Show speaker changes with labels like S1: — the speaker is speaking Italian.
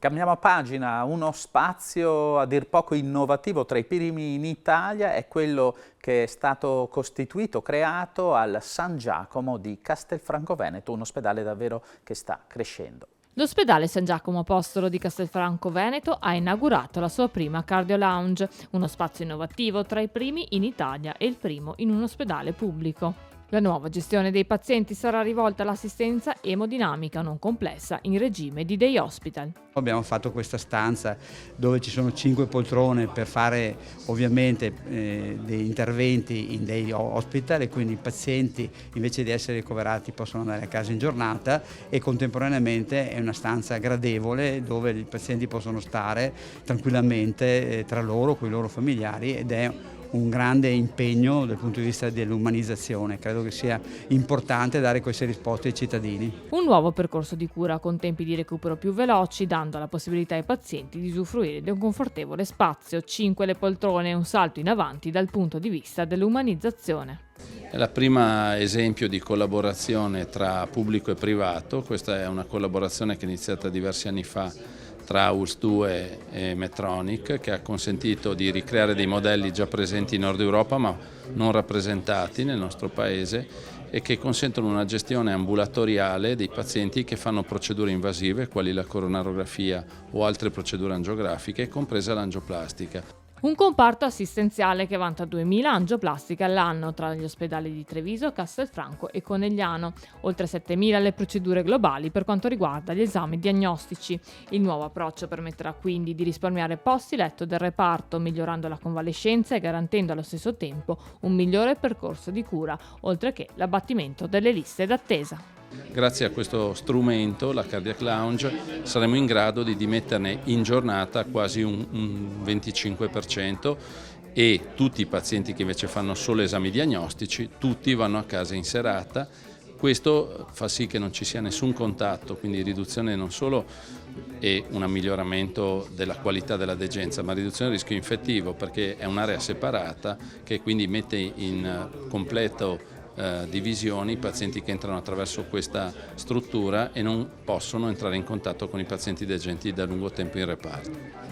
S1: Cambiamo pagina, uno spazio a dir poco innovativo, tra i primi in Italia, è quello che è stato costituito, creato al San Giacomo di Castelfranco Veneto, un ospedale davvero che sta crescendo.
S2: L'ospedale San Giacomo Apostolo di Castelfranco Veneto ha inaugurato la sua prima Cardio Lounge, uno spazio innovativo tra i primi in Italia e il primo in un ospedale pubblico. La nuova gestione dei pazienti sarà rivolta all'assistenza emodinamica non complessa in regime di day hospital.
S3: Abbiamo fatto questa stanza dove ci sono 5 poltrone per fare ovviamente dei interventi in day hospital, e quindi i pazienti invece di essere ricoverati possono andare a casa in giornata, e contemporaneamente è una stanza gradevole dove i pazienti possono stare tranquillamente tra loro, con i loro familiari, ed è un grande impegno dal punto di vista dell'umanizzazione. Credo che sia importante dare queste risposte ai cittadini.
S2: Un nuovo percorso di cura con tempi di recupero più veloci, dando la possibilità ai pazienti di usufruire di un confortevole spazio, 5 le poltrone e un salto in avanti dal punto di vista dell'umanizzazione.
S4: È la prima esempio di collaborazione tra pubblico e privato. Questa è una collaborazione che è iniziata diversi anni fa tra ULSS 2 e Medtronic, che ha consentito di ricreare dei modelli già presenti in Nord Europa ma non rappresentati nel nostro paese, e che consentono una gestione ambulatoriale dei pazienti che fanno procedure invasive quali la coronarografia o altre procedure angiografiche, compresa l'angioplastica.
S2: Un comparto assistenziale che vanta 2000 angioplastiche all'anno tra gli ospedali di Treviso, Castelfranco e Conegliano, oltre 7000 le procedure globali per quanto riguarda gli esami diagnostici. Il nuovo approccio permetterà quindi di risparmiare posti letto del reparto, migliorando la convalescenza e garantendo allo stesso tempo un migliore percorso di cura, oltre che l'abbattimento delle liste d'attesa.
S4: Grazie a questo strumento, la Cardiac Lounge, saremo in grado di dimetterne in giornata quasi un 25%, e tutti i pazienti che invece fanno solo esami diagnostici, tutti vanno a casa in serata. Questo fa sì che non ci sia nessun contatto, quindi riduzione non solo e un miglioramento della qualità della degenza, ma riduzione del rischio infettivo, perché è un'area separata che quindi mette in completo divisioni i pazienti che entrano attraverso questa struttura e non possono entrare in contatto con i pazienti degenti da lungo tempo in reparto.